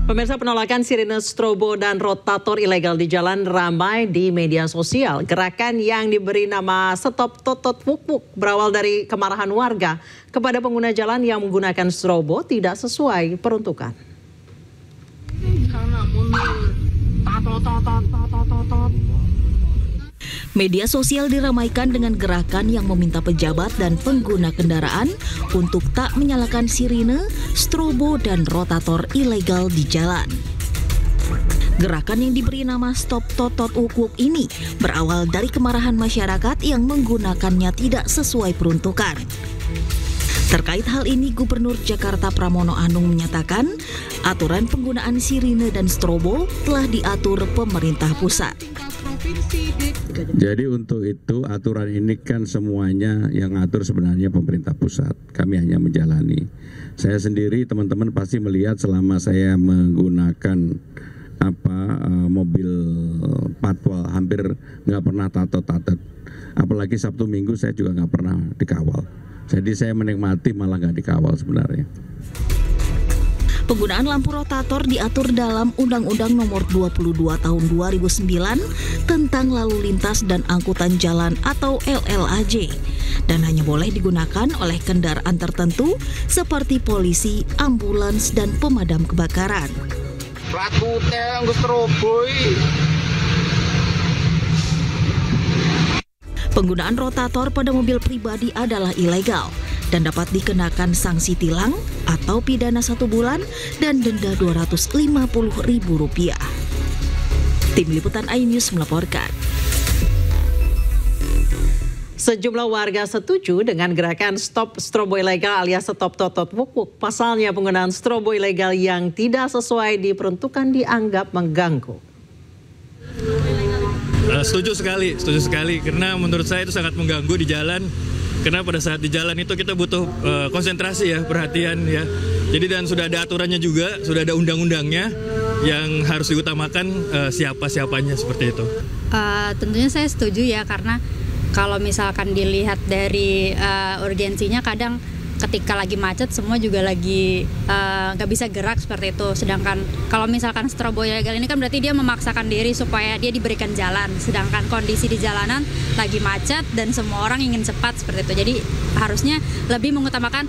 Pemirsa, penolakan sirine strobo dan rotator ilegal di jalan ramai di media sosial. Gerakan yang diberi nama Stop Totot Wuk Wuk berawal dari kemarahan warga kepada pengguna jalan yang menggunakan strobo tidak sesuai peruntukan. Media sosial diramaikan dengan gerakan yang meminta pejabat dan pengguna kendaraan untuk tak menyalakan sirine, strobo, dan rotator ilegal di jalan. Gerakan yang diberi nama Stop Totot Wuk Wuk ini berawal dari kemarahan masyarakat yang menggunakannya tidak sesuai peruntukan. Terkait hal ini, Gubernur Jakarta Pramono Anung menyatakan aturan penggunaan sirine dan strobo telah diatur pemerintah pusat. Jadi untuk itu aturan ini kan semuanya yang ngatur sebenarnya pemerintah pusat. Kami hanya menjalani. Saya sendiri, teman-teman pasti melihat selama saya menggunakan mobil patwal hampir nggak pernah tato-tatot. Apalagi Sabtu Minggu saya juga nggak pernah dikawal. Jadi saya menikmati malah nggak dikawal sebenarnya. Penggunaan lampu rotator diatur dalam Undang-Undang Nomor 22 Tahun 2009 tentang Lalu Lintas dan Angkutan Jalan atau LLAJ dan hanya boleh digunakan oleh kendaraan tertentu seperti polisi, ambulans, dan pemadam kebakaran. Penggunaan rotator pada mobil pribadi adalah ilegal dan dapat dikenakan sanksi tilang atau pidana 1 bulan dan denda Rp250.000. Tim Liputan iNews melaporkan. Sejumlah warga setuju dengan gerakan Stop Strobo Ilegal alias Stop Totot Wuk Wuk. Pasalnya penggunaan strobo ilegal yang tidak sesuai diperuntukkan dianggap mengganggu. Setuju sekali karena menurut saya itu sangat mengganggu di jalan. Karena pada saat di jalan itu kita butuh konsentrasi ya, perhatian ya. Jadi dan sudah ada aturannya juga, sudah ada undang-undangnya yang harus diutamakan siapa-siapanya seperti itu. Tentunya saya setuju ya, karena kalau misalkan dilihat dari urgensinya, kadang ketika lagi macet semua juga lagi nggak bisa gerak seperti itu. Sedangkan kalau misalkan strobo ilegal ini kan berarti dia memaksakan diri supaya dia diberikan jalan. Sedangkan kondisi di jalanan lagi macet dan semua orang ingin cepat seperti itu. Jadi harusnya lebih mengutamakan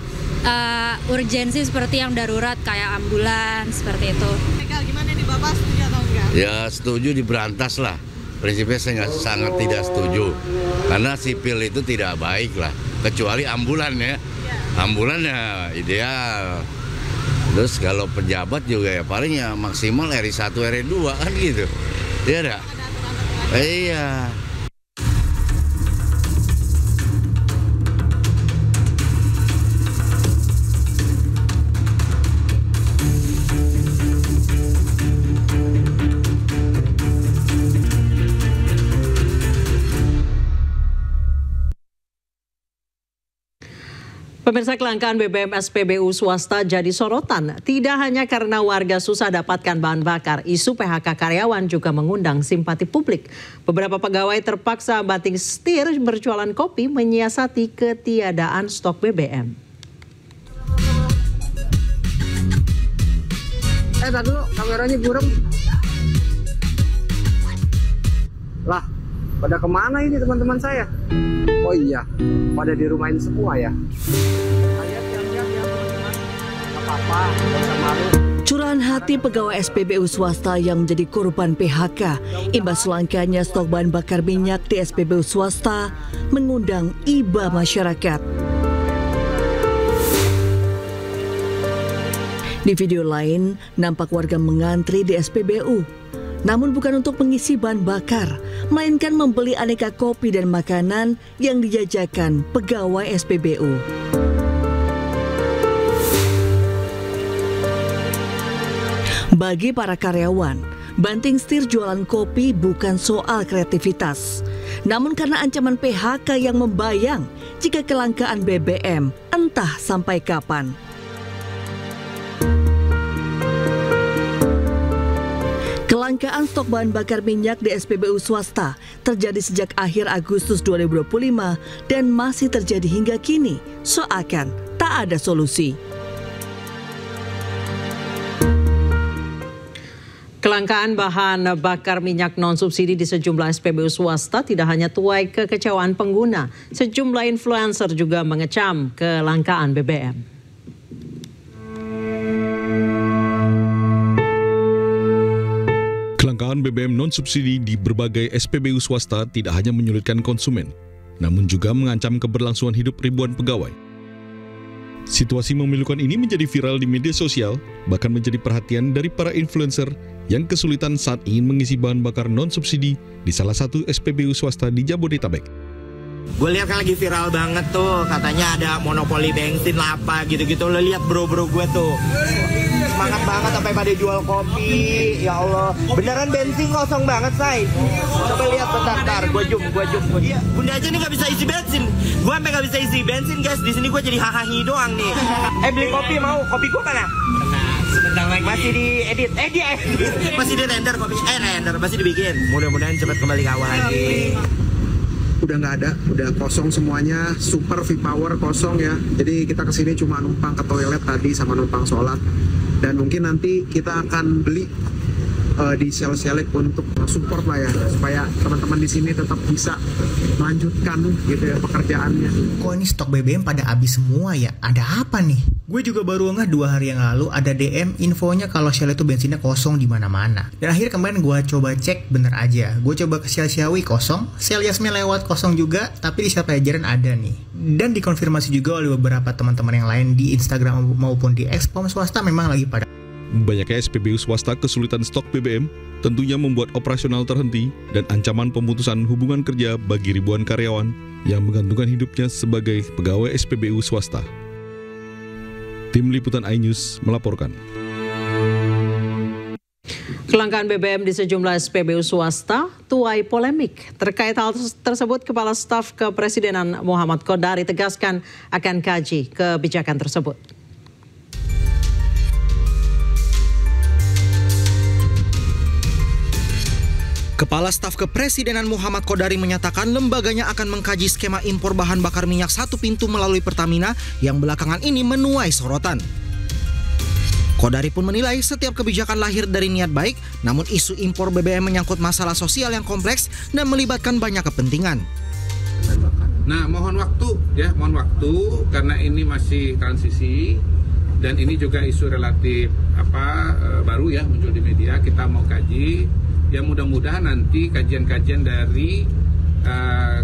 urgensi seperti yang darurat kayak ambulans seperti itu. Gimana nih Bapak, setuju atau enggak? Ya setuju, diberantas lah. Prinsipnya saya sangat tidak setuju. Karena sipil itu tidak baik lah. Kecuali ambulan ya. Ambulan ya ideal. Terus kalau pejabat juga ya paling ya maksimal RI1, RI2 kan gitu. Iya enggak? Iya. Pemirsa, kelangkaan BBM SPBU swasta jadi sorotan. Tidak hanya karena warga susah dapatkan bahan bakar, isu PHK karyawan juga mengundang simpati publik. Beberapa pegawai terpaksa banting setir berjualan kopi menyiasati ketiadaan stok BBM. Tadi dulu kameranya burem. Lah, pada kemana ini teman-teman saya? Oh iya, pada di rumah ini semua ya. Curahan hati pegawai SPBU swasta yang menjadi korban PHK imbas langkanya stok bahan bakar minyak di SPBU swasta mengundang iba masyarakat. Di video lain, nampak warga mengantri di SPBU. Namun bukan untuk mengisi bahan bakar, melainkan membeli aneka kopi dan makanan yang dijajakan pegawai SPBU. Bagi para karyawan, banting setir jualan kopi bukan soal kreativitas, namun karena ancaman PHK yang membayang jika kelangkaan BBM entah sampai kapan. Kelangkaan stok bahan bakar minyak di SPBU swasta terjadi sejak akhir Agustus 2025 dan masih terjadi hingga kini, seakan tak ada solusi. Kelangkaan bahan bakar minyak non-subsidi di sejumlah SPBU swasta tidak hanya tuai kekecewaan pengguna, sejumlah influencer juga mengecam kelangkaan BBM. Kelangkaan BBM non-subsidi di berbagai SPBU swasta tidak hanya menyulitkan konsumen, namun juga mengancam keberlangsungan hidup ribuan pegawai. Situasi memilukan ini menjadi viral di media sosial, bahkan menjadi perhatian dari para influencer yang kesulitan saat ingin mengisi bahan bakar non-subsidi di salah satu SPBU swasta di Jabodetabek. Gue lihat kan lagi viral banget tuh, katanya ada monopoli bensin lah apa gitu-gitu. Lo lihat bro-bro gue tuh, semangat banget sampai pada jual kopi. Ya Allah, beneran bensin kosong banget, say. Coba lihat bentar, gue zoom. Iya, Bunda aja nih gak bisa isi bensin. Gue sampai gak bisa isi bensin, guys. Di sini gue jadi hahaha doang nih. Beli kopi mau? Kopi gue mana? Sebentar lagi. Masih di edit. Masih di render kopi. Render masih dibikin. Mudah-mudahan cepat kembali ke awal lagi. Udah nggak ada, udah kosong semuanya, super V-Power kosong ya. Jadi kita kesini cuma numpang ke toilet tadi sama numpang sholat. Dan mungkin nanti kita akan beli di sel-selik untuk support lah ya, supaya teman-teman di sini tetap bisa melanjutkan gitu ya pekerjaannya. Kok ini stok BBM pada habis semua ya? Ada apa nih? Gue juga baru ngeh 2 hari yang lalu ada DM infonya kalau Shell itu bensinnya kosong di mana-mana. Dan akhirnya kemarin gue coba cek, bener aja. Gue coba ke Shell Ciawi kosong, Shell Yasmin lewat kosong juga, tapi di Shell Pajajaran ada nih. Dan dikonfirmasi juga oleh beberapa teman-teman yang lain di Instagram maupun di Expom swasta memang lagi pada. Banyaknya SPBU swasta kesulitan stok BBM tentunya membuat operasional terhenti dan ancaman pemutusan hubungan kerja bagi ribuan karyawan yang menggantungkan hidupnya sebagai pegawai SPBU swasta. Tim Liputan iNews melaporkan. Kelangkaan BBM di sejumlah SPBU swasta tuai polemik. Terkait hal tersebut, Kepala Staf Kepresidenan Muhammad Qodari tegaskan akan kaji kebijakan tersebut. Kepala Staf Kepresidenan Muhammad Qodari menyatakan lembaganya akan mengkaji skema impor bahan bakar minyak satu pintu melalui Pertamina yang belakangan ini menuai sorotan. Qodari pun menilai setiap kebijakan lahir dari niat baik, namun isu impor BBM menyangkut masalah sosial yang kompleks dan melibatkan banyak kepentingan. Nah, mohon waktu karena ini masih transisi dan ini juga isu relatif baru ya muncul di media. Kita mau kaji. Ya mudah-mudahan nanti kajian-kajian dari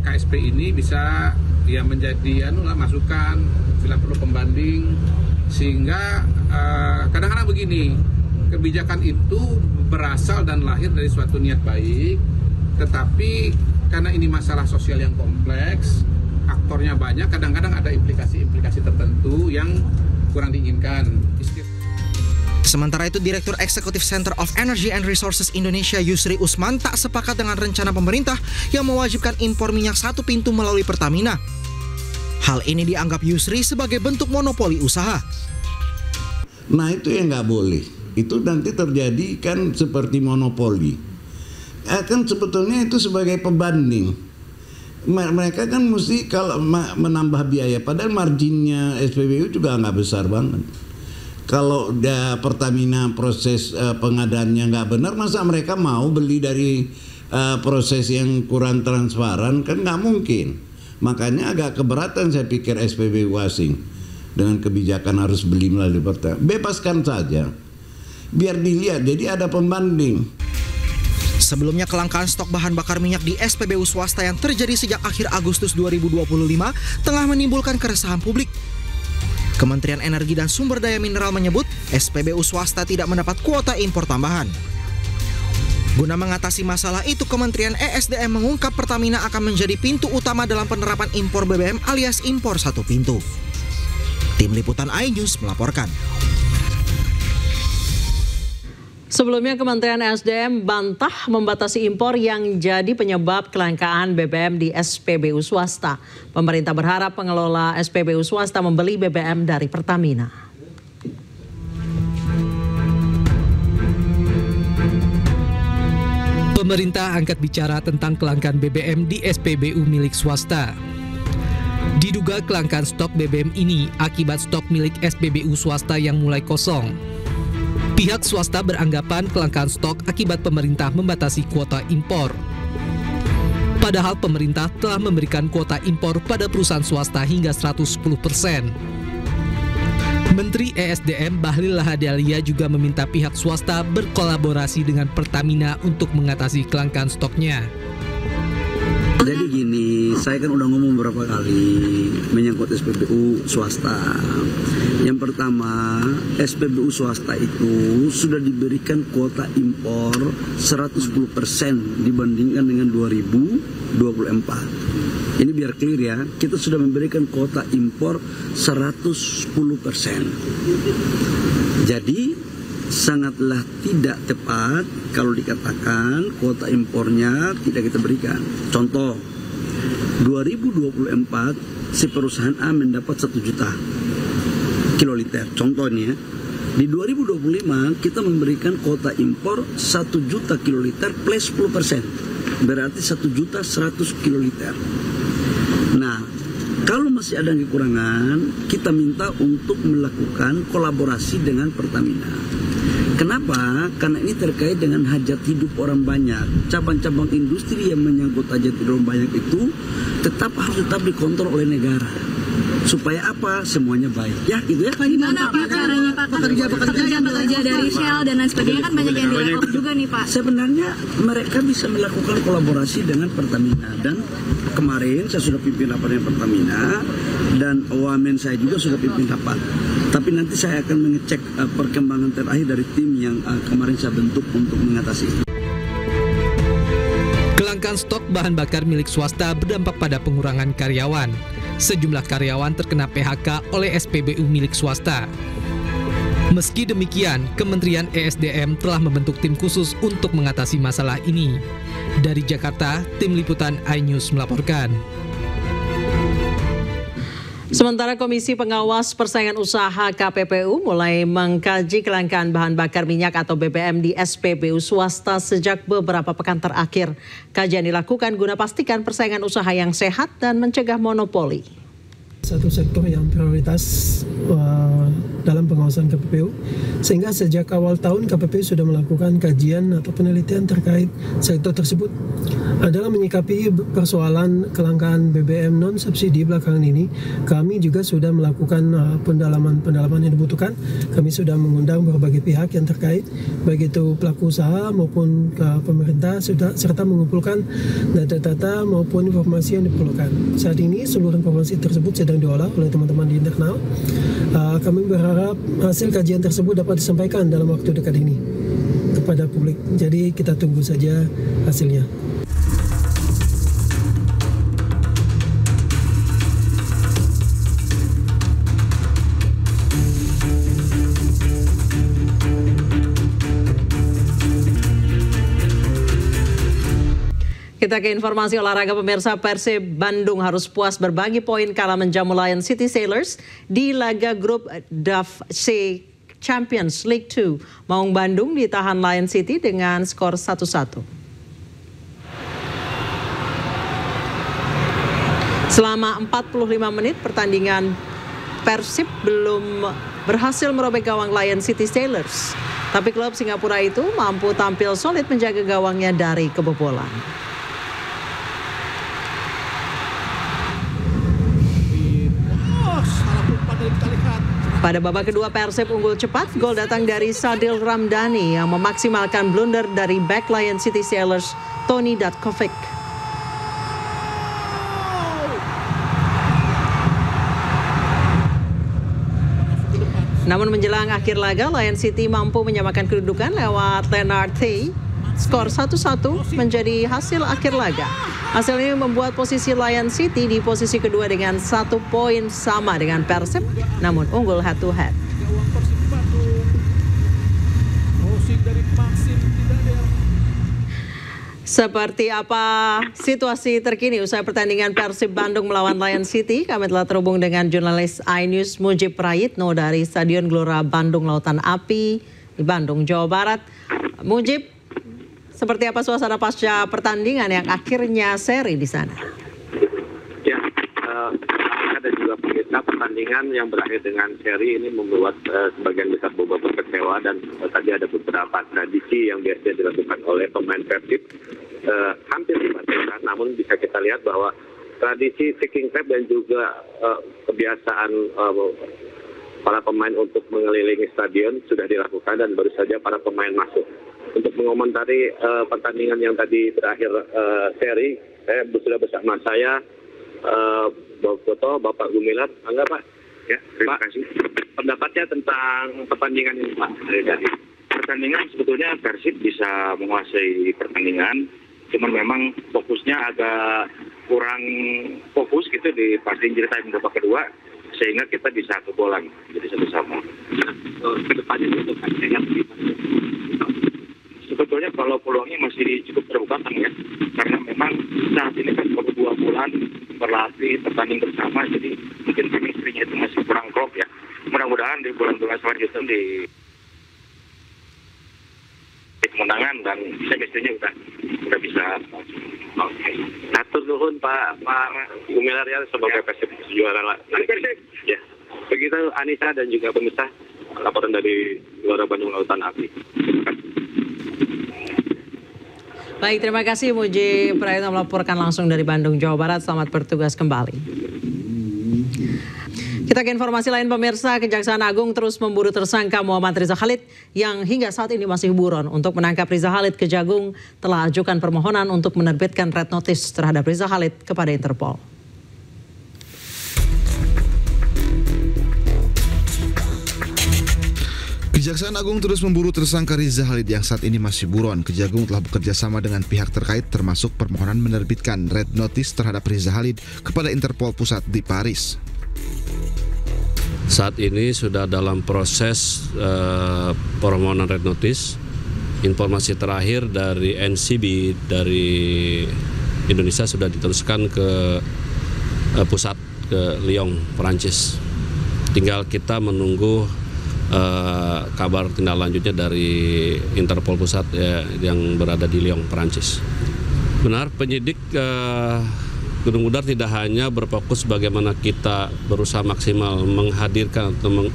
KSP ini bisa ya menjadi masukan, bila perlu pembanding, sehingga kadang-kadang begini, kebijakan itu berasal dan lahir dari suatu niat baik, tetapi karena ini masalah sosial yang kompleks, aktornya banyak, kadang-kadang ada implikasi-implikasi tertentu yang kurang diinginkan. Sementara itu, Direktur Eksekutif Center of Energy and Resources Indonesia Yusri Usman tak sepakat dengan rencana pemerintah yang mewajibkan impor minyak satu pintu melalui Pertamina. Hal ini dianggap Yusri sebagai bentuk monopoli usaha. Nah itu yang nggak boleh. Itu nanti terjadi kan seperti monopoli. Kan sebetulnya itu sebagai pembanding. Mereka kan mesti kalau menambah biaya, padahal marginnya SPBU juga nggak besar banget. Kalau Pertamina proses pengadaannya nggak benar, masa mereka mau beli dari proses yang kurang transparan? Kan nggak mungkin. Makanya agak keberatan saya pikir SPBU asing dengan kebijakan harus beli melalui Pertamina. Bebaskan saja, biar dilihat. Jadi ada pembanding. Sebelumnya kelangkaan stok bahan bakar minyak di SPBU swasta yang terjadi sejak akhir Agustus 2025 tengah menimbulkan keresahan publik. Kementerian Energi dan Sumber Daya Mineral menyebut SPBU swasta tidak mendapat kuota impor tambahan. Guna mengatasi masalah itu, Kementerian ESDM mengungkap Pertamina akan menjadi pintu utama dalam penerapan impor BBM alias impor satu pintu. Tim Liputan iNews melaporkan. Sebelumnya Kementerian ESDM bantah membatasi impor yang jadi penyebab kelangkaan BBM di SPBU swasta. Pemerintah berharap pengelola SPBU swasta membeli BBM dari Pertamina. Pemerintah angkat bicara tentang kelangkaan BBM di SPBU milik swasta. Diduga kelangkaan stok BBM ini akibat stok milik SPBU swasta yang mulai kosong. Pihak swasta beranggapan kelangkaan stok akibat pemerintah membatasi kuota impor. Padahal pemerintah telah memberikan kuota impor pada perusahaan swasta hingga 110%. Menteri ESDM Bahlil Lahadalia juga meminta pihak swasta berkolaborasi dengan Pertamina untuk mengatasi kelangkaan stoknya. Jadi gini, saya kan udah ngomong beberapa kali menyangkut SPBU swasta. Yang pertama, SPBU swasta itu sudah diberikan kuota impor 110% dibandingkan dengan 2024. Ini biar clear ya, kita sudah memberikan kuota impor 110%. Jadi sangatlah tidak tepat kalau dikatakan kuota impornya tidak kita berikan. Contoh, 2024 si perusahaan A mendapat 1 juta kiloliter. Contohnya, di 2025 kita memberikan kuota impor 1 juta kiloliter plus 10%. Berarti 1 juta 100 kiloliter. Nah, kalau masih ada kekurangan, kita minta untuk melakukan kolaborasi dengan Pertamina. Kenapa? Karena ini terkait dengan hajat hidup orang banyak. Cabang-cabang industri yang menyangkut hajat hidup orang banyak itu harus tetap dikontrol oleh negara. Supaya apa? Semuanya baik. Ya, gitu ya. Bagaimana Pak caranya Pak? Pekerja dari Shell dan lain sebagainya kan banyak yang di-layoff juga nih Pak. Sebenarnya mereka bisa melakukan kolaborasi dengan Pertamina. Dan kemarin saya sudah pimpin rapat dengan Pertamina dan wamen saya juga sudah pimpin rapat. Tapi nanti saya akan mengecek perkembangan terakhir dari tim yang kemarin saya bentuk untuk mengatasi. Kelangkaan stok bahan bakar milik swasta berdampak pada pengurangan karyawan. Sejumlah karyawan terkena PHK oleh SPBU milik swasta. Meski demikian, Kementerian ESDM telah membentuk tim khusus untuk mengatasi masalah ini. Dari Jakarta, tim liputan iNews melaporkan. Sementara Komisi Pengawas Persaingan Usaha KPPU mulai mengkaji kelangkaan bahan bakar minyak atau BBM di SPBU swasta sejak beberapa pekan terakhir. Kajian dilakukan guna pastikan persaingan usaha yang sehat dan mencegah monopoli. Satu sektor yang prioritas dalam pengawasan KPPU, sehingga sejak awal tahun KPPU sudah melakukan kajian atau penelitian terkait sektor tersebut. Dalam menyikapi persoalan kelangkaan BBM non-subsidi belakangan ini, kami juga sudah melakukan pendalaman yang dibutuhkan. Kami sudah mengundang berbagai pihak yang terkait, baik itu pelaku usaha maupun pemerintah, serta mengumpulkan data-data maupun informasi yang diperlukan. Saat ini seluruh informasi tersebut sedang diolah oleh teman-teman di internal. Kami berharap hasil kajian tersebut dapat disampaikan dalam waktu dekat ini kepada publik. Jadi kita tunggu saja hasilnya. Kita ke informasi olahraga pemirsa. Persib Bandung harus puas berbagi poin kala menjamu Lion City Sailors di laga grup DAF C Champions League 2. Maung Bandung ditahan Lion City dengan skor 1-1. Selama 45 menit pertandingan, Persib belum berhasil merobek gawang Lion City Sailors. Tapi klub Singapura itu mampu tampil solid menjaga gawangnya dari kebobolan. Pada babak kedua Persib unggul cepat, gol datang dari Sadil Ramdhani yang memaksimalkan blunder dari back Lion City Sailors Tony Datkovic. Namun menjelang akhir laga, Lion City mampu menyamakan kedudukan lewat Leonard Thay. Skor 1-1 menjadi hasil akhir laga. Hasil ini membuat posisi Lion City di posisi kedua dengan 1 poin sama dengan Persib, namun unggul head to head. Seperti apa situasi terkini usai pertandingan Persib Bandung melawan Lion City? Kami telah terhubung dengan jurnalis iNews Mujib Prayitno dari Stadion Gelora Bandung Lautan Api di Bandung, Jawa Barat. Mujib, seperti apa suasana pasca pertandingan yang akhirnya seri di sana? Ya, ada juga pemirsa pertandingan pertandingan yang berakhir dengan seri ini membuat sebagian besar bobotoh kecewa, dan tadi ada beberapa tradisi yang biasanya dilakukan oleh pemain Persib hampir dibatalkan. Namun bisa kita lihat bahwa tradisi shaking clap dan juga kebiasaan para pemain untuk mengelilingi stadion sudah dilakukan, dan baru saja para pemain masuk. Untuk mengomentari pertandingan yang tadi berakhir seri, saya sudah bersama saya Bapak Gumilar. Enggak Pak? Ya, terima kasih. Pendapatnya tentang pertandingan ini Pak? Pertandingan sebetulnya Persib bisa menguasai pertandingan, cuman memang fokusnya agak kurang fokus gitu di pas injury time babak kedua, sehingga kita bisa kebolan jadi 1-1. Kedepannya untuk sebetulnya kalau peluangnya masih cukup terbuka ya, karena memang saat ini kan baru 2 bulan berlatih bertanding bersama, jadi mungkin chemistry-nya itu masih kurang klop ya. Mudah-mudahan di bulan-bulan selanjutnya di kemenangan dan chemistry-nya udah bisa. Oke. Atur nuhun Pak Gumilar ya, sebagai Persib juara lagi. Ya. Begitu Anissa dan juga pemirsa, laporan dari Gelora Bandung Lautan Api. Baik, terima kasih Muji Prayitno melaporkan langsung dari Bandung, Jawa Barat. Selamat bertugas kembali. Kita ke informasi lain pemirsa, Kejaksaan Agung terus memburu tersangka Muhammad Riza Khalid yang hingga saat ini masih buron. Untuk menangkap Riza Khalid, Kejagung telah ajukan permohonan untuk menerbitkan red notice terhadap Riza Khalid kepada Interpol. Kejaksaan Agung terus memburu tersangka Riza Khalid yang saat ini masih buron. Kejagung telah bekerja sama dengan pihak terkait termasuk permohonan menerbitkan red notice terhadap Riza Khalid kepada Interpol Pusat di Paris. Saat ini sudah dalam proses permohonan red notice. Informasi terakhir dari NCB dari Indonesia sudah diteruskan ke pusat ke Lyon, Perancis. Tinggal kita menunggu kabar tindak lanjutnya dari Interpol Pusat yang berada di Lyon, Perancis. Benar, penyidik Gunung Udar tidak hanya berfokus bagaimana kita berusaha maksimal menghadirkan atau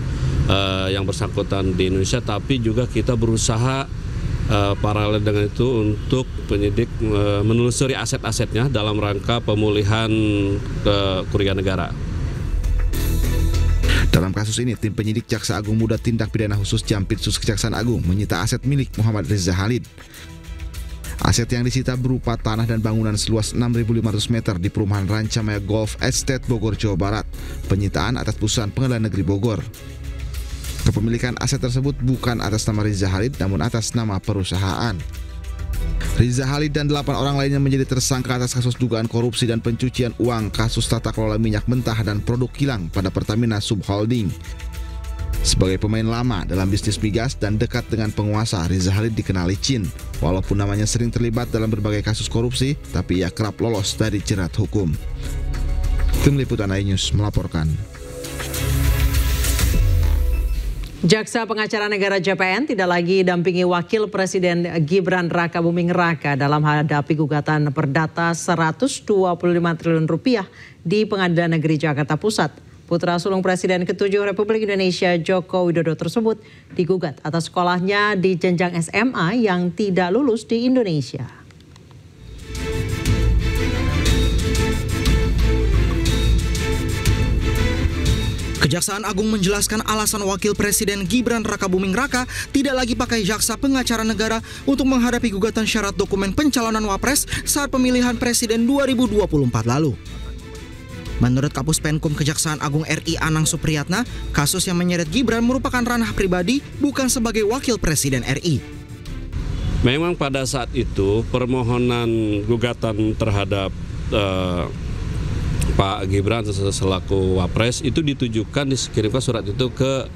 yang bersangkutan di Indonesia, tapi juga kita berusaha paralel dengan itu untuk penyidik menelusuri aset-asetnya dalam rangka pemulihan kerugian negara. Dalam kasus ini, tim penyidik Jaksa Agung Muda Tindak Pidana Khusus Jampitsus Kejaksaan Agung menyita aset milik Muhammad Riza Khalid. Aset yang disita berupa tanah dan bangunan seluas 6.500 meter di perumahan Rancamaya Golf Estate Bogor, Jawa Barat. Penyitaan atas putusan Pengadilan Negeri Bogor. Kepemilikan aset tersebut bukan atas nama Riza Khalid, namun atas nama perusahaan. Riza Khalid dan 8 orang lainnya menjadi tersangka atas kasus dugaan korupsi dan pencucian uang kasus tata kelola minyak mentah dan produk kilang pada Pertamina Subholding. Sebagai pemain lama dalam bisnis migas dan dekat dengan penguasa, Riza Khalid dikenal licin. Walaupun namanya sering terlibat dalam berbagai kasus korupsi, tapi ia kerap lolos dari jerat hukum. Tim Liputan iNews melaporkan. Jaksa Pengacara Negara JPN tidak lagi dampingi Wakil Presiden Gibran Rakabuming Raka dalam hadapi gugatan perdata Rp125 triliun di Pengadilan Negeri Jakarta Pusat. Putra sulung Presiden ke-7 Republik Indonesia Joko Widodo tersebut digugat atas sekolahnya di jenjang SMA yang tidak lulus di Indonesia. Kejaksaan Agung menjelaskan alasan Wakil Presiden Gibran Rakabuming Raka tidak lagi pakai jaksa pengacara negara untuk menghadapi gugatan syarat dokumen pencalonan Wapres saat pemilihan Presiden 2024 lalu. Menurut Kapus Penkum Kejaksaan Agung RI Anang Supriyatna, kasus yang menyeret Gibran merupakan ranah pribadi bukan sebagai Wakil Presiden RI. Memang pada saat itu permohonan gugatan terhadap Pak Gibran selaku Wapres itu ditujukan, dikirimkan surat itu ke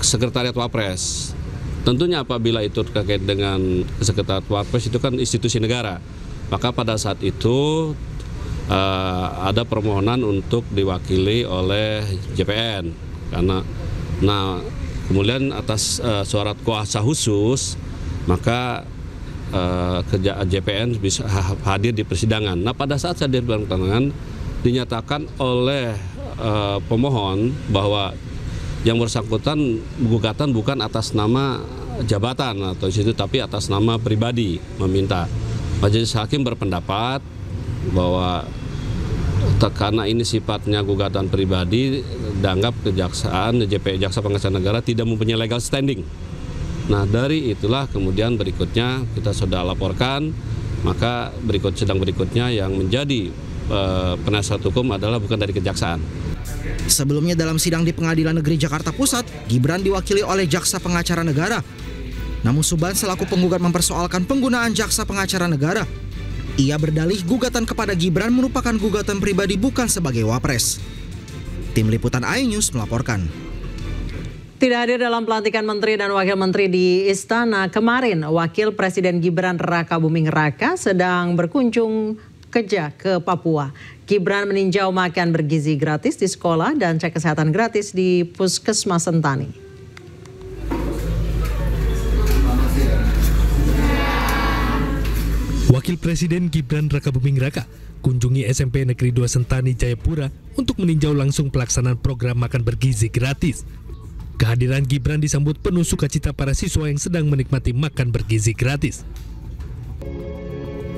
Sekretariat Wapres. Tentunya apabila itu terkait dengan Sekretariat Wapres itu kan institusi negara, maka pada saat itu ada permohonan untuk diwakili oleh JPN karena kemudian atas surat kuasa khusus maka JPN bisa hadir di persidangan. Nah pada saat saya hadir di persidangan dinyatakan oleh pemohon bahwa yang bersangkutan gugatan bukan atas nama jabatan atau institusi, tapi atas nama pribadi meminta. Majelis Hakim berpendapat bahwa karena ini sifatnya gugatan pribadi, dianggap kejaksaan, Jaksa Pengacara Negara tidak mempunyai legal standing. Nah, dari itulah kemudian berikutnya kita sudah laporkan, maka sidang berikutnya yang menjadi penasihat hukum adalah bukan dari kejaksaan. Sebelumnya dalam sidang di Pengadilan Negeri Jakarta Pusat, Gibran diwakili oleh Jaksa Pengacara Negara. Namun Suban selaku penggugat mempersoalkan penggunaan Jaksa Pengacara Negara. Ia berdalih gugatan kepada Gibran merupakan gugatan pribadi bukan sebagai wapres. Tim Liputan iNews melaporkan. Tidak hadir dalam pelantikan Menteri dan Wakil Menteri di Istana kemarin, Wakil Presiden Gibran Rakabuming Raka sedang berkunjung kerja ke Papua. Gibran meninjau makan bergizi gratis di sekolah dan cek kesehatan gratis di Puskesmas Sentani. Wakil Presiden Gibran Rakabuming Raka kunjungi SMP Negeri 2 Sentani, Jayapura untuk meninjau langsung pelaksanaan program makan bergizi gratis. Kehadiran Gibran disambut penuh sukacita para siswa yang sedang menikmati makan bergizi gratis.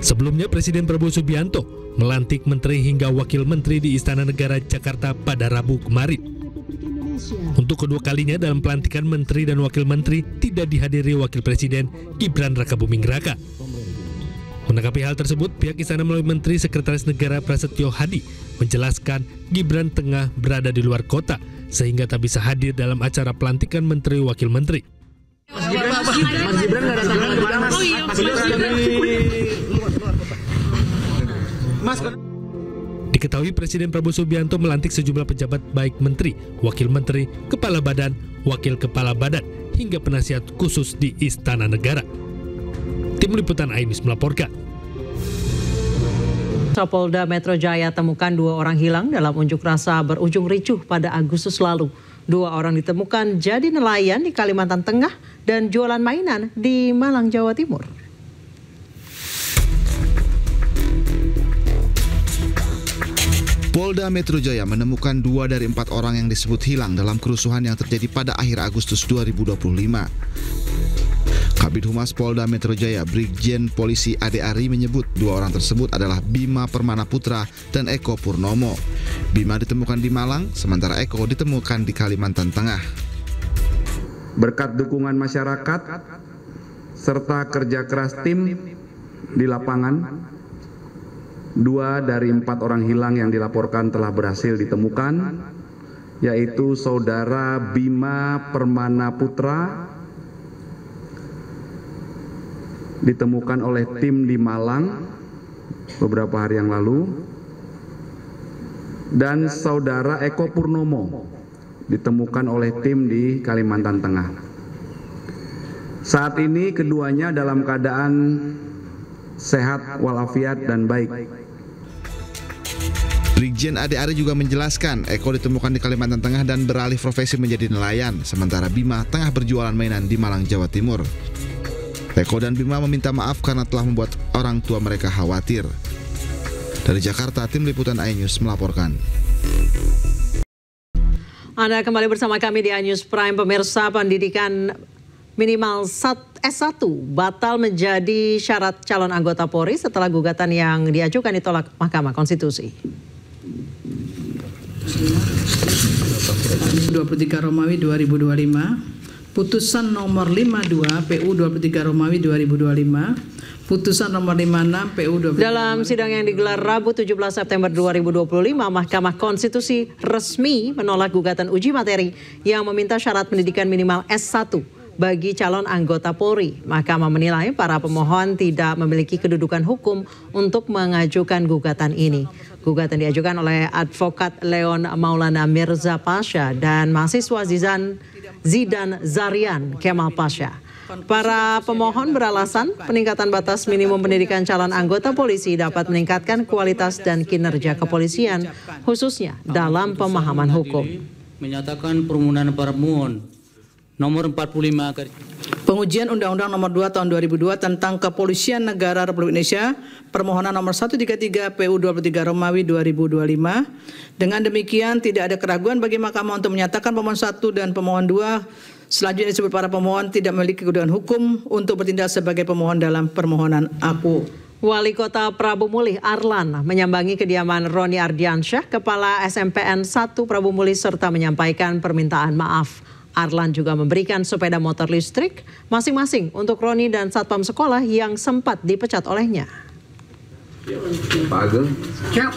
Sebelumnya Presiden Prabowo Subianto melantik menteri hingga wakil menteri di Istana Negara Jakarta pada Rabu kemarin. Untuk kedua kalinya dalam pelantikan menteri dan wakil menteri tidak dihadiri Wakil Presiden Gibran Rakabuming Raka. Menanggapi hal tersebut, pihak Istana melalui Menteri Sekretaris Negara Prasetyo Hadi menjelaskan Gibran tengah berada di luar kota sehingga tak bisa hadir dalam acara pelantikan menteri wakil menteri. Mas Gibran nggak datang kemana? Oh iya, Mas. Diketahui Presiden Prabowo Subianto melantik sejumlah pejabat baik menteri, wakil menteri, kepala badan, wakil kepala badan, hingga penasihat khusus di Istana Negara. Tim Liputan iNews melaporkan. Polda Metro Jaya temukan 2 orang hilang dalam unjuk rasa berujung ricuh pada Agustus lalu. 2 orang ditemukan jadi nelayan di Kalimantan Tengah dan jualan mainan di Malang, Jawa Timur. Polda Metro Jaya menemukan 2 dari 4 orang yang disebut hilang dalam kerusuhan yang terjadi pada akhir Agustus 2025. Kabid Humas Polda Metro Jaya, Brigjen Polisi Ade Ari menyebut 2 orang tersebut adalah Bima Permana Putra dan Eko Purnomo. Bima ditemukan di Malang, sementara Eko ditemukan di Kalimantan Tengah. Berkat dukungan masyarakat serta kerja keras tim di lapangan, 2 dari 4 orang hilang yang dilaporkan telah berhasil ditemukan, yaitu Saudara Bima Permana Putra, ditemukan oleh tim di Malang beberapa hari yang lalu, dan Saudara Eko Purnomo ditemukan oleh tim di Kalimantan Tengah. Saat ini keduanya dalam keadaan sehat walafiat dan baik. Brigjen Ade Ari juga menjelaskan Eko ditemukan di Kalimantan Tengah dan beralih profesi menjadi nelayan, sementara Bima tengah berjualan mainan di Malang, Jawa Timur. Eko dan Bima meminta maaf karena telah membuat orang tua mereka khawatir. Dari Jakarta, Tim Liputan iNews melaporkan. Anda kembali bersama kami di iNews Prime. Pemirsa, pendidikan minimal S1 batal menjadi syarat calon anggota Polri setelah gugatan yang diajukan ditolak Mahkamah Konstitusi. 23 Romawi 2025. Putusan nomor 52 PU 23 Romawi 2025, putusan nomor 56 PU 23. Dalam sidang yang digelar Rabu 17 September 2025, Mahkamah Konstitusi resmi menolak gugatan uji materi yang meminta syarat pendidikan minimal S1 bagi calon anggota Polri. Mahkamah menilai para pemohon tidak memiliki kedudukan hukum untuk mengajukan gugatan ini. Gugatan diajukan oleh advokat Leon Maulana Mirza Pasha dan mahasiswa Zidan Zarian Kemal Pasha. Para pemohon beralasan peningkatan batas minimum pendidikan calon anggota polisi dapat meningkatkan kualitas dan kinerja kepolisian, khususnya dalam pemahaman hukum. Menyatakan permohonan para pemohon nomor 45 Pengujian Undang-Undang Nomor 2 Tahun 2002 tentang Kepolisian Negara Republik Indonesia, permohonan nomor 133 PU 23 Romawi 2025. Dengan demikian tidak ada keraguan bagi Mahkamah untuk menyatakan pemohon 1 dan pemohon 2 selanjutnya disebut para pemohon tidak memiliki kedudukan hukum untuk bertindak sebagai pemohon dalam permohonan aku. Wali Kota Prabu Mulih Arlan menyambangi kediaman Roni Ardiansyah, Kepala SMPN 1 Prabu Mulih serta menyampaikan permintaan maaf. Arlan juga memberikan sepeda motor listrik masing-masing untuk Roni dan satpam sekolah yang sempat dipecat olehnya. Pak Ageng, siap.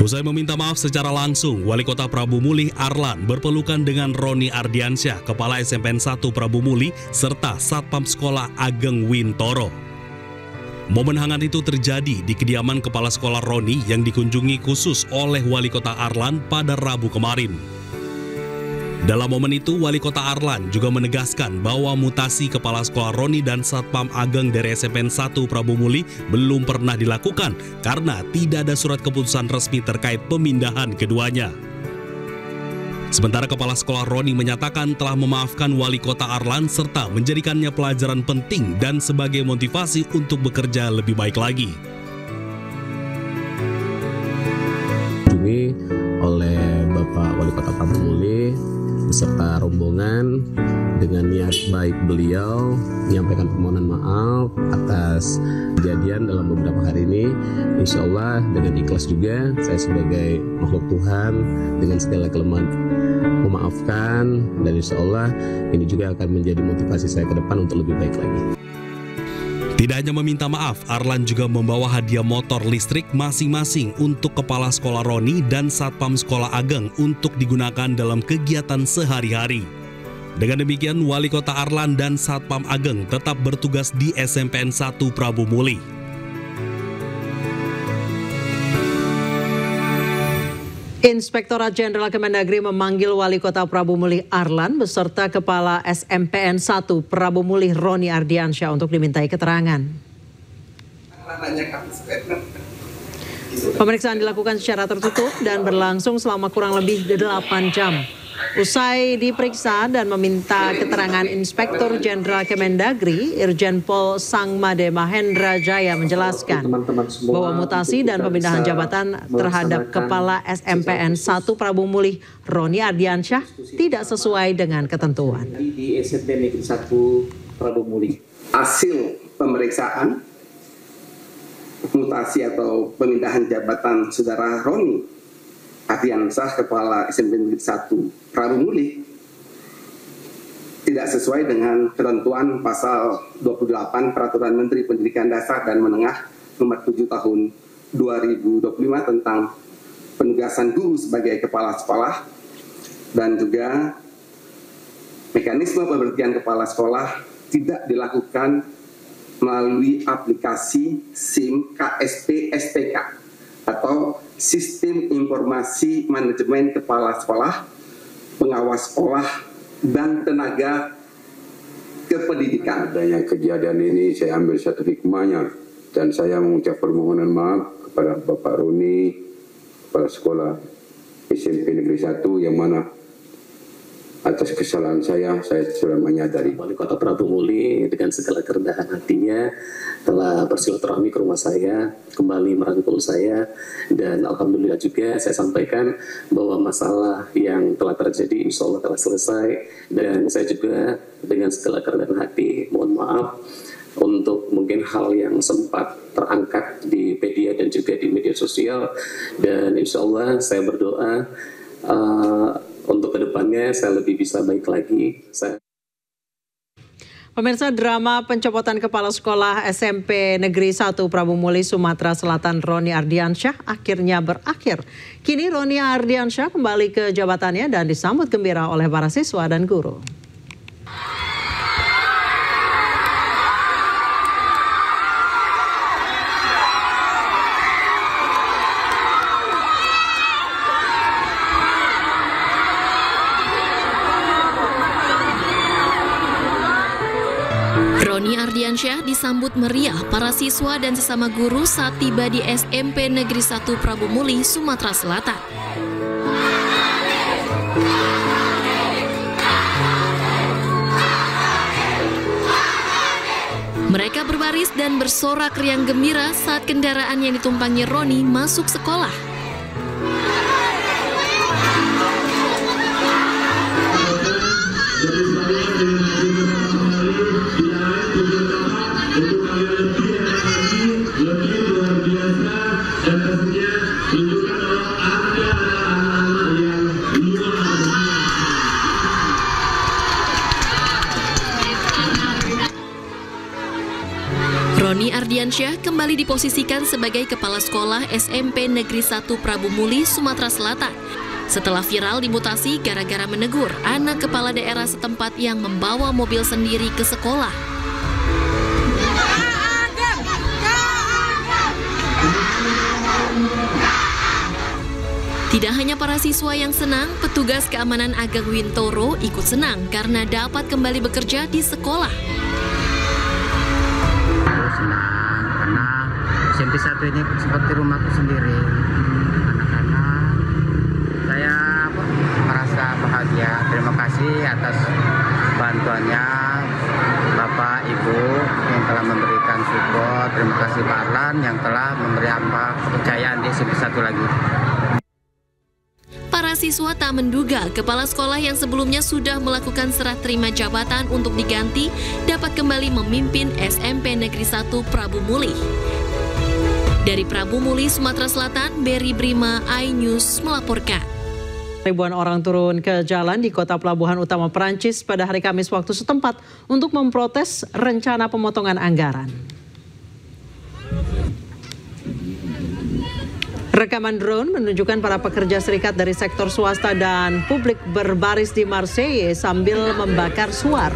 Usai meminta maaf secara langsung, Wali Kota Prabu Mulih Arlan berpelukan dengan Roni Ardiansyah, Kepala SMPN 1 Prabu Mulih, serta Satpam Sekolah Ageng Wintoro. Momen hangat itu terjadi di kediaman Kepala Sekolah Roni yang dikunjungi khusus oleh Wali Kota Arlan pada Rabu kemarin. Dalam momen itu, Wali Kota Arlan juga menegaskan bahwa mutasi Kepala Sekolah Roni dan Satpam Ageng dari SMPN 1 Prabu Mulih belum pernah dilakukan karena tidak ada surat keputusan resmi terkait pemindahan keduanya. Sementara Kepala Sekolah Roni menyatakan telah memaafkan Wali Kota Arlan serta menjadikannya pelajaran penting dan sebagai motivasi untuk bekerja lebih baik lagi. Dikunjungi oleh Bapak Wali Kota Prabu Mulih beserta rombongan dengan niat baik beliau menyampaikan permohonan maaf atas kejadian dalam beberapa hari ini. Insya Allah dengan ikhlas juga saya sebagai makhluk Tuhan dengan segala kelemahan memaafkan, dan insya Allah ini juga akan menjadi motivasi saya ke depan untuk lebih baik lagi. Tidak hanya meminta maaf, Arlan juga membawa hadiah motor listrik masing-masing untuk Kepala Sekolah Roni dan Satpam Sekolah Ageng untuk digunakan dalam kegiatan sehari-hari. Dengan demikian, Wali Kota Arlan dan Satpam Ageng tetap bertugas di SMPN 1 Prabu Mulih. Inspektorat Jenderal Kemendagri memanggil Wali Kota Prabu Mulih Arlan beserta Kepala SMPN 1 Prabu Mulih Roni Ardiansyah untuk dimintai keterangan. Pemeriksaan dilakukan secara tertutup dan berlangsung selama kurang lebih 8 jam. Usai diperiksa dan meminta keterangan Inspektur Jenderal Kemendagri, Irjen Pol Sangmade Mahendra Jaya menjelaskan bahwa mutasi dan pemindahan jabatan terhadap Kepala SMPN 1 Prabu Mulih Roni Ardiansyah tidak sesuai dengan ketentuan. Di SMP Negeri 1 Prabu Mulih. Hasil pemeriksaan mutasi atau pemindahan jabatan Saudara Roni Ardiansyah, Kepala SMP Negeri 1 Prabu Mulih, tidak sesuai dengan ketentuan pasal 28 Peraturan Menteri Pendidikan Dasar dan Menengah Nomor 7 Tahun 2025 tentang penugasan guru sebagai kepala sekolah, dan juga mekanisme pemberhentian kepala sekolah tidak dilakukan melalui aplikasi SIM KSP STK atau Sistem Informasi Manajemen Kepala Sekolah, Pengawas Sekolah, dan Tenaga Kependidikan. Adanya kejadian ini saya ambil satu hikmahnya, dan saya mengucap permohonan maaf kepada Bapak Roni, Kepala Sekolah SMP Negeri 1, yang mana atas kesalahan saya sudah menyadari. Wali Kota Prabu Mulih dengan segala kerendahan hatinya telah bersilaturahmi ke rumah saya, kembali merangkul saya, dan alhamdulillah juga saya sampaikan bahwa masalah yang telah terjadi insya Allah telah selesai, dan saya juga dengan segala kerendahan hati mohon maaf untuk mungkin hal yang sempat terangkat di media dan juga di media sosial, dan insya Allah saya berdoa untuk kedepannya saya lebih bisa baik lagi. Pemirsa, drama pencopotan Kepala Sekolah SMP Negeri 1 Prabu Mulih Sumatera Selatan Roni Ardiansyah akhirnya berakhir. Kini Roni Ardiansyah kembali ke jabatannya dan disambut gembira oleh para siswa dan guru. Roni Ardiansyah Ardiansyah disambut meriah para siswa dan sesama guru saat tiba di SMP Negeri 1 Prabu Muli, Sumatera Selatan. Mereka berbaris dan bersorak riang gembira saat kendaraan yang ditumpangi Roni masuk sekolah. Roni Ardiansyah kembali diposisikan sebagai Kepala Sekolah SMP Negeri 1 Prabu Muli, Sumatera Selatan. Setelah viral dimutasi gara-gara menegur anak kepala daerah setempat yang membawa mobil sendiri ke sekolah. Tidak hanya para siswa yang senang, petugas keamanan Ageng Wintoro ikut senang karena dapat kembali bekerja di sekolah. Senang karena SMP 1 ini seperti rumahku sendiri. Anak-anak, saya merasa bahagia. Terima kasih atas bantuannya Bapak Ibu yang telah memberikan support. Terima kasih Pak Arlan yang telah memberi kepercayaan di SMP 1 lagi. Para siswa tak menduga kepala sekolah yang sebelumnya sudah melakukan serah terima jabatan untuk diganti dapat kembali memimpin SMP Negeri 1 Prabu Muli. Dari Prabu Muli, Sumatera Selatan, Berry Brima, iNews melaporkan. Ribuan orang turun ke jalan di kota pelabuhan utama Perancis pada hari Kamis waktu setempat untuk memprotes rencana pemotongan anggaran. Rekaman drone menunjukkan para pekerja serikat dari sektor swasta dan publik berbaris di Marseille sambil membakar suar.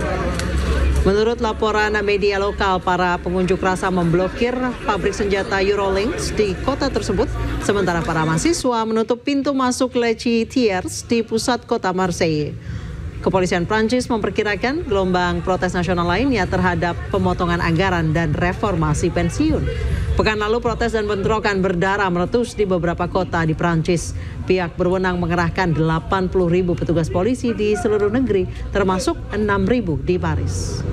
Menurut laporan media lokal, para pengunjuk rasa memblokir pabrik senjata Eurolinks di kota tersebut, sementara para mahasiswa menutup pintu masuk Le Thiers di pusat kota Marseille. Kepolisian Prancis memperkirakan gelombang protes nasional lainnya terhadap pemotongan anggaran dan reformasi pensiun. Pekan lalu protes dan bentrokan berdarah meletus di beberapa kota di Prancis. Pihak berwenang mengerahkan 80.000 petugas polisi di seluruh negeri, termasuk 6.000 di Paris.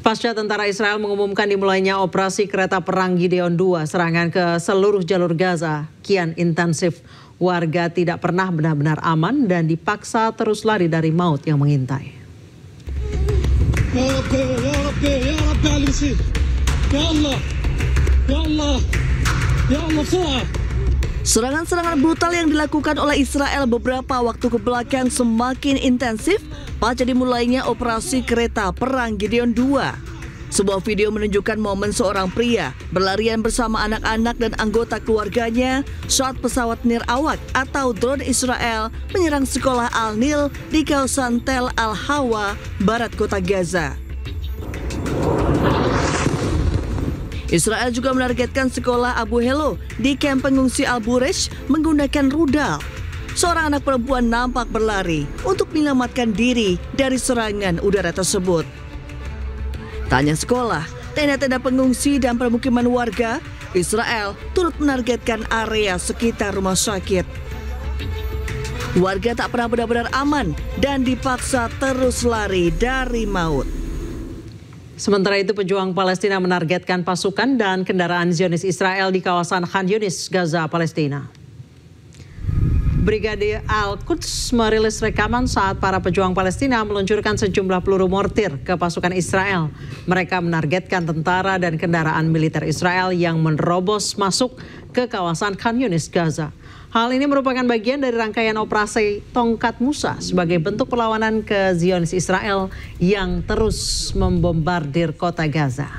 Pasca tentara Israel mengumumkan dimulainya operasi kereta perang Gideon II, serangan ke seluruh jalur Gaza kian intensif. Warga tidak pernah benar-benar aman dan dipaksa terus lari dari maut yang mengintai. Serangan-serangan brutal yang dilakukan oleh Israel beberapa waktu kebelakang semakin intensif pasca dimulainya operasi kereta perang Gideon II. Sebuah video menunjukkan momen seorang pria berlarian bersama anak-anak dan anggota keluarganya saat pesawat Nir Awak atau drone Israel menyerang sekolah Al-Nil di kawasan Tel Al-Hawa, barat kota Gaza. Israel juga menargetkan sekolah Abu Helo di kamp pengungsi Al-Buresh menggunakan rudal. Seorang anak perempuan nampak berlari untuk menyelamatkan diri dari serangan udara tersebut. Tak hanya sekolah, tenda-tenda pengungsi dan permukiman warga, Israel turut menargetkan area sekitar rumah sakit. Warga tak pernah benar-benar aman dan dipaksa terus lari dari maut. Sementara itu, pejuang Palestina menargetkan pasukan dan kendaraan Zionis Israel di kawasan Khan Yunis, Gaza, Palestina. Brigade Al-Quds merilis rekaman saat para pejuang Palestina meluncurkan sejumlah peluru mortir ke pasukan Israel. Mereka menargetkan tentara dan kendaraan militer Israel yang menerobos masuk ke kawasan Khan Yunis, Gaza. Hal ini merupakan bagian dari rangkaian operasi Tongkat Musa sebagai bentuk perlawanan ke Zionis Israel yang terus membombardir kota Gaza.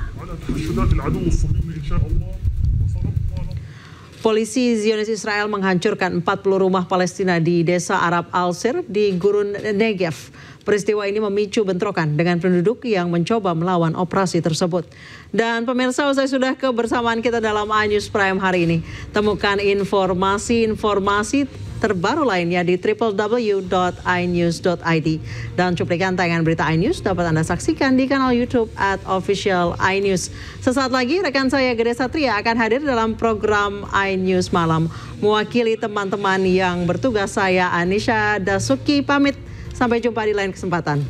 Polisi Zionis Israel menghancurkan 40 rumah Palestina di desa Arab Al-Sir di Gurun Negev. Peristiwa ini memicu bentrokan dengan penduduk yang mencoba melawan operasi tersebut. Dan pemirsa, usai sudah kebersamaan kita dalam iNews Prime hari ini. Temukan informasi terbaru lainnya di www.inews.id. Dan cuplikan tayangan berita iNews dapat Anda saksikan di kanal YouTube @official iNews. Sesaat lagi rekan saya Gede Satria akan hadir dalam program iNews Malam. Mewakili teman-teman yang bertugas, saya Anisha Dasuki pamit. Sampai jumpa di lain kesempatan.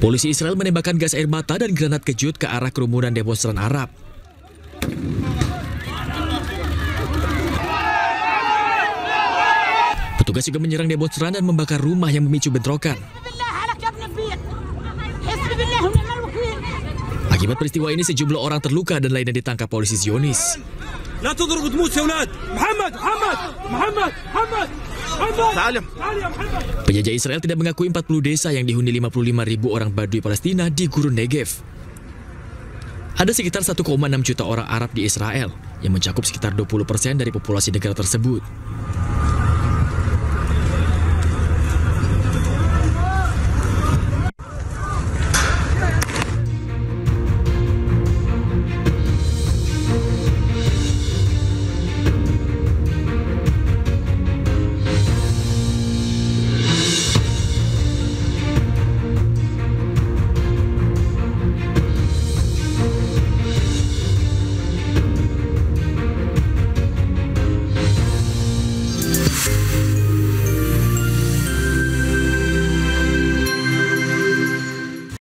Polisi Israel menembakkan gas air mata dan granat kejut ke arah kerumunan demonstran Arab. Petugas juga menyerang demonstran dan membakar rumah yang memicu bentrokan. Akibat peristiwa ini sejumlah orang terluka dan lainnya ditangkap polisi Zionis. Penjajah Israel tidak mengakui 40 desa yang dihuni 55.000 orang Badui Palestina di Gurun Negev. Ada sekitar 1,6 juta orang Arab di Israel yang mencakup sekitar 20% dari populasi negara tersebut.